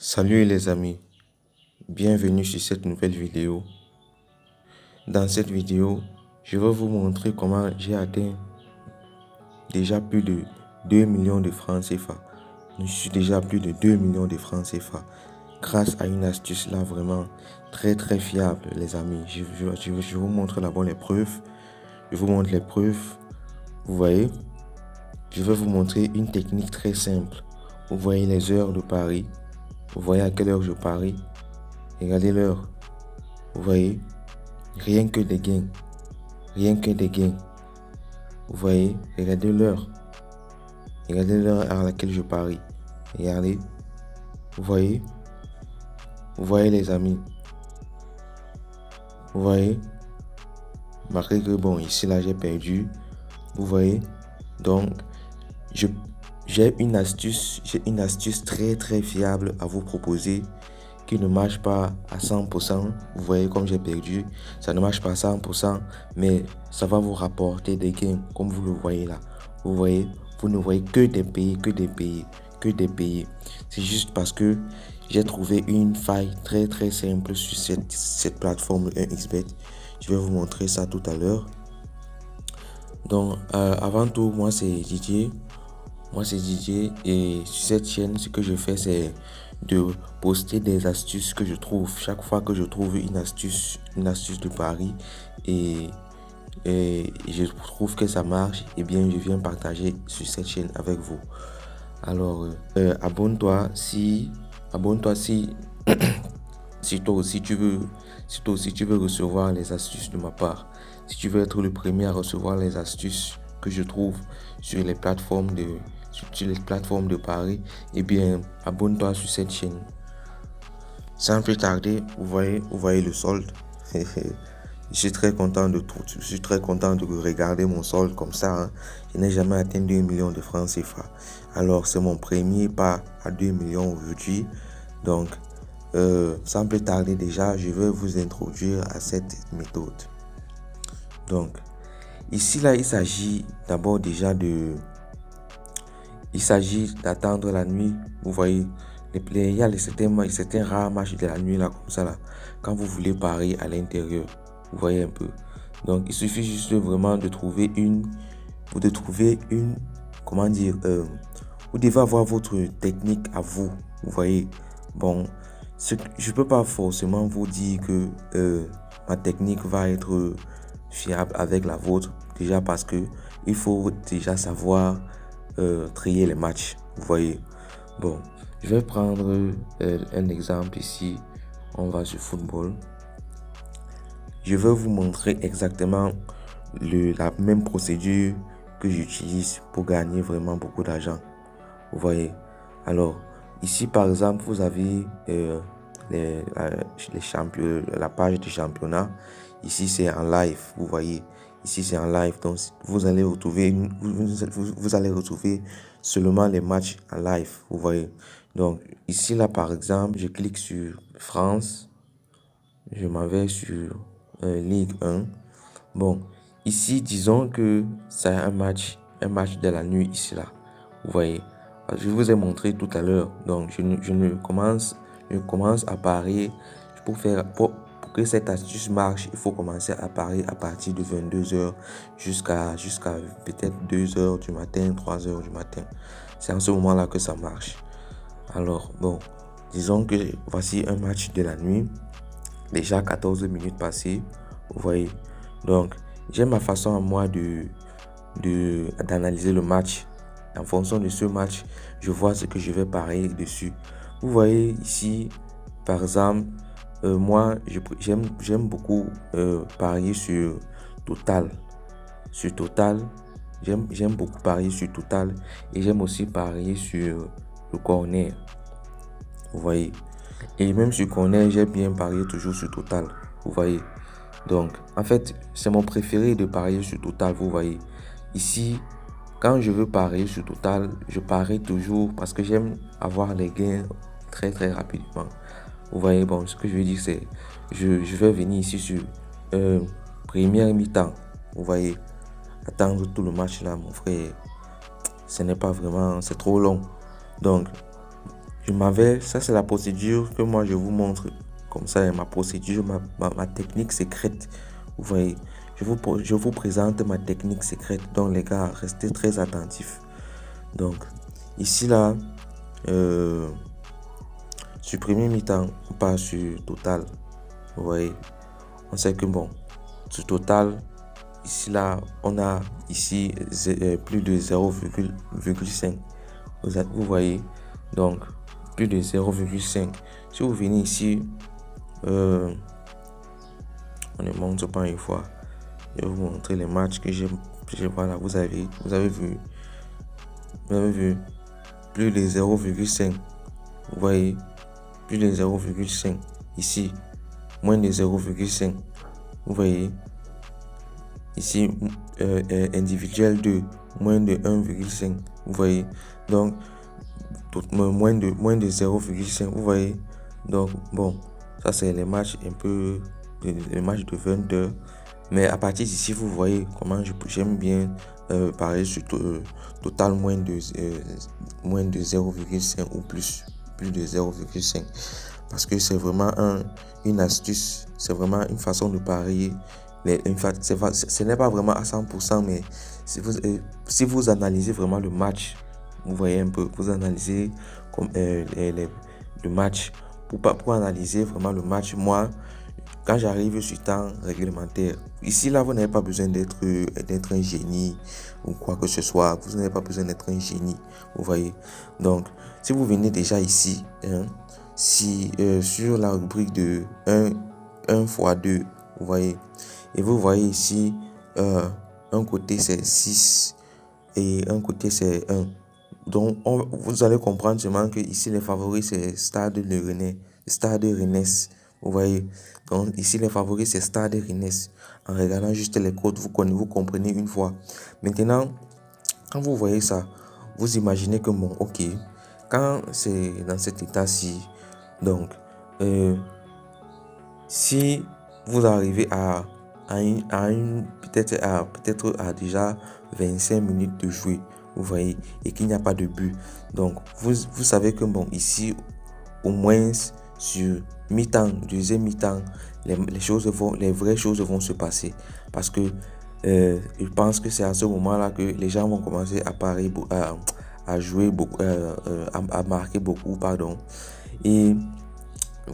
Salut les amis, bienvenue sur cette nouvelle vidéo. Dans cette vidéo, je vais vous montrer comment j'ai atteint déjà plus de 2 millions de francs CFA. Je suis déjà à plus de 2 millions de francs CFA grâce à une astuce là vraiment très fiable les amis. Je vous montre d'abord les preuves. Je vous montre les preuves. Vous voyez, je vais vous montrer une technique très simple. Vous voyez les heures de Paris. Vous voyez à quelle heure je parie. Regardez l'heure. Vous voyez, rien que des gains. Rien que des gains. Vous voyez, regardez l'heure. Regardez l'heure à laquelle je parie. Regardez. Vous voyez. Vous voyez les amis. Vous voyez. Marquez que bon, ici là j'ai perdu. Vous voyez. Donc, j'ai une astuce très fiable à vous proposer qui ne marche pas à 100%. Vous voyez comme j'ai perdu, ça ne marche pas à 100%, mais ça va vous rapporter des gains comme vous le voyez là. Vous voyez, vous ne voyez que des pays. C'est juste parce que j'ai trouvé une faille très simple sur cette plateforme 1xBet. Je vais vous montrer ça tout à l'heure. Donc, avant tout, moi c'est Didier. Et sur cette chaîne, ce que je fais, c'est de poster des astuces que je trouve. Chaque fois que je trouve une astuce de pari et je trouve que ça marche, et bien je viens partager sur cette chaîne avec vous. Alors, abonne-toi si si toi aussi tu veux recevoir les astuces de ma part. Si tu veux être le premier à recevoir les astuces que je trouve sur les plateformes de paris, eh bien, abonne-toi sur cette chaîne. Sans plus tarder, vous voyez le solde. Je suis très content de regarder mon solde comme ça. Hein. Je n'ai jamais atteint 2 millions de francs CFA. Alors, c'est mon premier pas à 2 millions aujourd'hui. Donc, sans plus tarder déjà, je vais vous introduire à cette méthode. Donc, ici là, il s'agit d'abord déjà il s'agit d'attendre la nuit. Vous voyez, il y a certains rares matchs de la nuit là, comme ça là, quand vous voulez parier à l'intérieur. Vous voyez un peu. Donc, il suffit juste vraiment de trouver comment dire, vous devez avoir votre technique à vous. Vous voyez, bon, je peux pas forcément vous dire que ma technique va être fiable avec la vôtre, déjà parce que il faut déjà savoir trier les matchs. Vous voyez, bon, je vais prendre un exemple ici. On va sur football. Je vais vous montrer exactement la même procédure que j'utilise pour gagner vraiment beaucoup d'argent. Vous voyez, alors ici par exemple vous avez la page du championnat. Ici c'est en live. Vous voyez, ici c'est en live, donc vous allez retrouver seulement les matchs en live. Vous voyez, donc ici là par exemple je clique sur France, je m'en vais sur Ligue 1. Bon, ici disons que c'est un match de la nuit ici là. Vous voyez, je vous ai montré tout à l'heure. Donc je commence à parier pour que cette astuce marche. Il faut commencer à parier à partir de 22h jusqu'à peut-être 2h du matin, 3h du matin. C'est en ce moment là que ça marche. Alors bon, disons que voici un match de la nuit. Déjà 14 minutes passées. Vous voyez, donc j'ai ma façon à moi d'analyser le match. En fonction de ce match, je vois ce que je vais parier dessus. Vous voyez ici, par exemple, moi j'aime beaucoup parier sur Total. Sur Total, j'aime beaucoup parier sur Total, et j'aime aussi parier sur le corner. Vous voyez, et même sur corner, j'aime bien parier toujours sur Total. Vous voyez, donc en fait c'est mon préféré de parier sur Total. Vous voyez, ici quand je veux parier sur Total, je parie toujours parce que j'aime avoir les gains très rapidement. Vous voyez, bon, ce que je veux dire c'est je vais venir ici sur première mi-temps. Vous voyez, attendre tout le match là, mon frère, ce n'est pas vraiment, c'est trop long. Donc ça c'est la procédure que moi je vous montre. Comme ça, ma procédure, ma technique secrète. Vous voyez, je vous présente ma technique secrète. Donc les gars, restez très attentifs. Donc, ici là, sur premier mi-temps, on part sur total. Vous voyez, on sait que bon, sur total, ici là, on a ici plus de 0,5. Vous voyez, donc plus de 0,5. Si vous venez ici, on ne montre pas une fois. Je vais vous montrer les matchs que j'ai. Voilà, vous avez vu. Vous avez vu plus de 0,5. Vous voyez, plus de 0,5. Ici, moins de 0,5. Vous voyez, ici, individuel 2, moins de 1,5. Vous voyez, donc, moins de 0,5. Vous voyez, donc, bon, ça c'est les matchs un peu, les matchs de 20 heures. Mais à partir d'ici, vous voyez comment j'aime bien parler sur total moins de 0,5 ou plus de 0,5. Parce que c'est vraiment une astuce, c'est vraiment une façon de parier. Ce n'est pas vraiment à 100%, mais si vous analysez vraiment le match, vous voyez un peu, vous analysez le match, pour analyser vraiment le match, moi, quand j'arrive sur temps réglementaire, ici là, vous n'avez pas besoin d'être un génie ou quoi que ce soit. Vous n'avez pas besoin d'être un génie, vous voyez. Donc, si vous venez déjà ici, sur la rubrique de 1 fois 2, vous voyez, et vous voyez ici, un côté c'est 6 et un côté c'est 1. Donc, vous allez comprendre seulement que ici les favoris c'est Stade Rennais. Vous voyez, donc ici les favoris c'est Stade Rennais. En regardant juste les codes, vous comprenez une fois. Maintenant, quand vous voyez ça, vous imaginez que bon, ok, quand c'est dans cet état-ci, donc si vous arrivez à peut-être à déjà 25 minutes de jouer, vous voyez, et qu'il n'y a pas de but, donc vous savez que bon, ici au moins sur mi-temps, deuxième mi-temps, les vraies choses vont se passer. Parce que je pense que c'est à ce moment-là que les gens vont commencer à parier, à jouer beaucoup, à marquer beaucoup, pardon. Et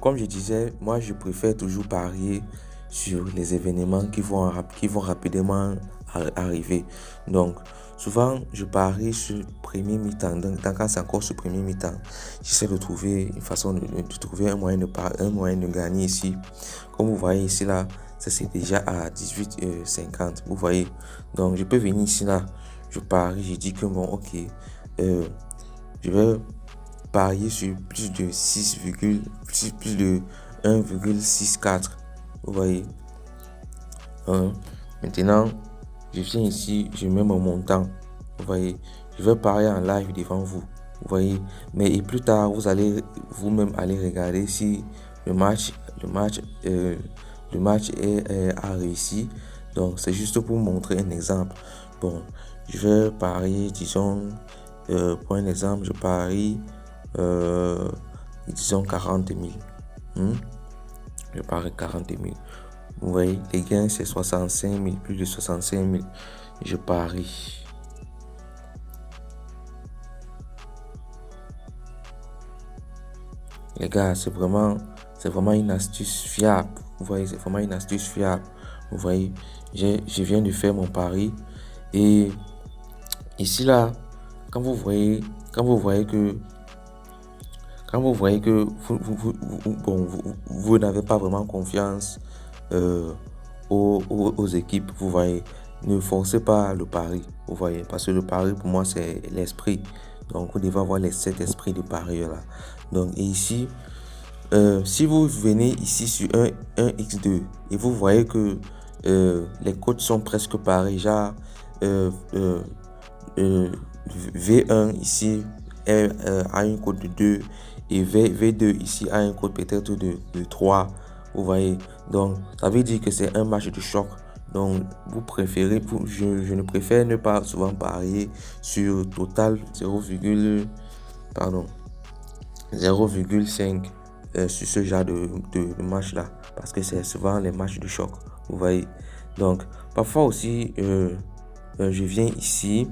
comme je disais, moi je préfère toujours parier sur les événements qui vont rapidement arriver. Donc, souvent, je parie sur premier mi-temps. Donc, quand c'est encore sur premier mi-temps, j'essaie de trouver une façon de trouver un moyen de gagner ici. Comme vous voyez ici, là, ça c'est déjà à 18,50. Vous voyez. Donc, je peux venir ici, là, je parie, je dis que bon, ok, je vais parier sur plus de 1,64. Vous voyez. Maintenant, je viens ici, je mets mon montant. Vous voyez, je vais parier en live devant vous. Vous voyez, mais et plus tard, vous allez vous-même aller regarder si le match a réussi. Donc, c'est juste pour vous montrer un exemple. Bon, je vais parier, disons, pour un exemple, je parie, disons 40 000. Je parie 40 000. Vous voyez, les gains, c'est 65 000, plus de 65 000. Je parie. Les gars, c'est vraiment une astuce fiable. Vous voyez, c'est vraiment une astuce fiable. Vous voyez, je viens de faire mon pari. Et ici, là, quand vous voyez que vous n'avez pas vraiment confiance aux équipes, vous voyez, ne forcez pas le pari, vous voyez, parce que le pari pour moi c'est l'esprit. Donc vous devez avoir cet esprit de pari là. Donc et ici, si vous venez ici sur un x2 et vous voyez que les codes sont presque pareils, genre V1 ici a une cote de 2 et V2 ici a un cote peut-être de 3. Vous voyez, donc ça veut dire que c'est un match de choc. Donc vous préférez, je ne préfère ne pas souvent parier sur total 0,5 0,5 sur ce genre de match là, parce que c'est souvent les matchs de choc, vous voyez. Donc parfois aussi je viens ici,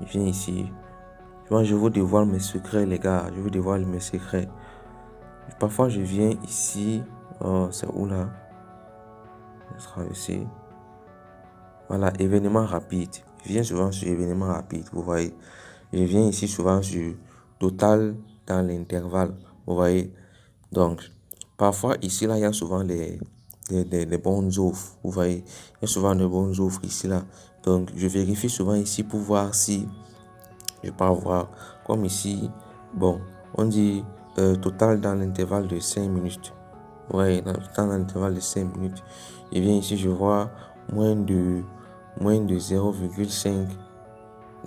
je vous dévoile mes secrets les gars, je vous dévoile mes secrets. Parfois je viens ici, c'est où là, je traverser. Voilà, événement rapide. Je viens souvent sur événement rapide, vous voyez. Je viens ici souvent sur total dans l'intervalle, vous voyez. Donc, parfois ici, là, il y a souvent les bonnes offres, vous voyez. Il y a souvent de bonnes offres ici, là. Donc, je vérifie souvent ici pour voir si je peux avoir, comme ici, bon, on dit total dans l'intervalle de 5 minutes. Vous voyez, dans l'intervalle de 5 minutes. Je viens ici, je vois moins de 0,5.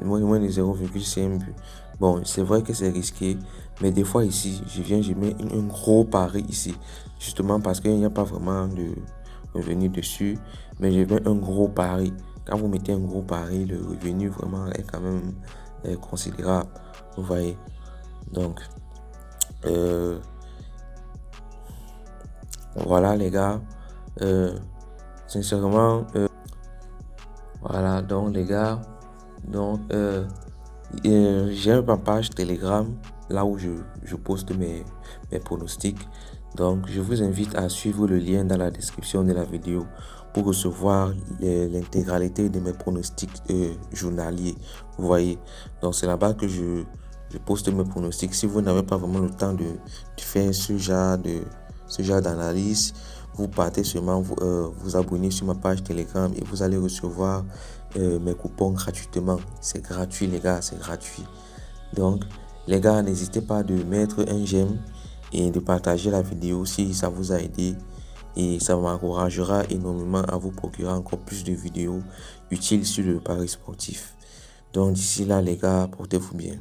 Moins de 0,5 but. Bon, c'est vrai que c'est risqué, mais des fois ici, je mets un gros pari ici, justement parce qu'il n'y a pas vraiment de revenu dessus, mais je mets un gros pari. Quand vous mettez un gros pari, le revenu vraiment est quand même considérable, vous voyez. Donc, voilà les gars, sincèrement, voilà, donc les gars, donc j'ai ma page Telegram là où je poste mes pronostics. Donc je vous invite à suivre le lien dans la description de la vidéo pour recevoir l'intégralité de mes pronostics journaliers. Vous voyez, donc c'est là-bas que je poste mes pronostics. Si vous n'avez pas vraiment le temps de faire ce genre d'analyse, vous partez seulement vous abonner sur ma page Telegram et vous allez recevoir mes coupons gratuitement. C'est gratuit les gars, c'est gratuit. Donc les gars, n'hésitez pas de mettre un j'aime et de partager la vidéo si ça vous a aidé, et ça m'encouragera énormément à vous procurer encore plus de vidéos utiles sur le pari sportif. Donc d'ici là les gars, portez-vous bien.